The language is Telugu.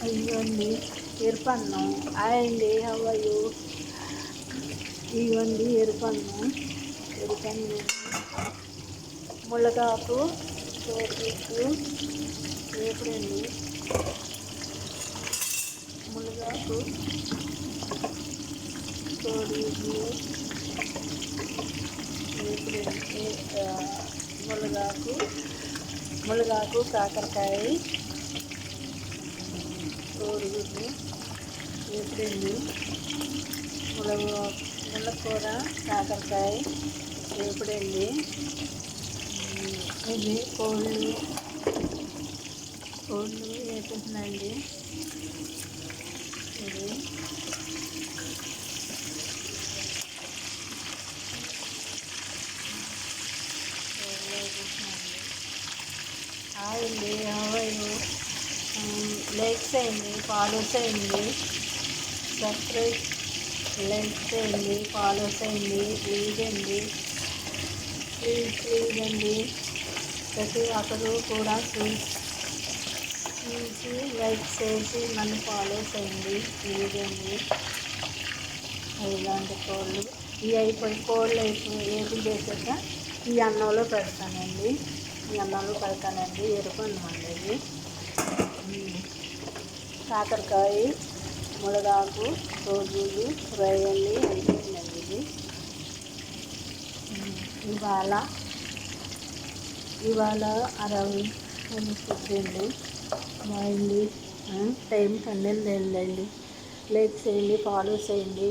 ఇవ్వండి ఎరుపన్నం. హాయ్ అండి, హౌ ఆర్ యూ? ఇవ్వండి ఎరుపన్నం. మునగాకు తోటకు వేపుడండి. మునగాకు తోడుగు వేపుడండి. మునగాకు కాకరకాయ కోడిగుడ్డు వేపుడండి. మునక్కూర కాకరకాయ వేపుడండి. ఇది కోళ్ళు వేపుతున్నాయండి. ఇది హాయ్ అండి, హౌ ఆర్ యూ? లైక్ చేయండి, ఫాలో చేయండి, సబ్స్క్రైబ్, లైక్ చేయండి, ఫాలో చేయండి, ప్లీజ్ అండి, ప్లీజ్ అండి. ప్రతి ఒక్కరు కూడా చూసి లైక్ చేసి నన్ను ఫాలో చేయండి, ప్లీజ్ అండి. ఇలాంటి కోళ్ళు కోళ్ళు వేపులు చేసాక ఈ అన్నంలో పెడతానండి. ఎరుపు అన్నం అండి ఇది. కాకరకాయ మునగాకు కోడిగుడ్డు ఫ్రై అండి అయిపోయిందండి ఇది. ఇవాళ ఫుడ్ అండి. బాగుంది. టైం 12 అయిందండి. లైక్ చేయండి, ఫాలో చేయండి.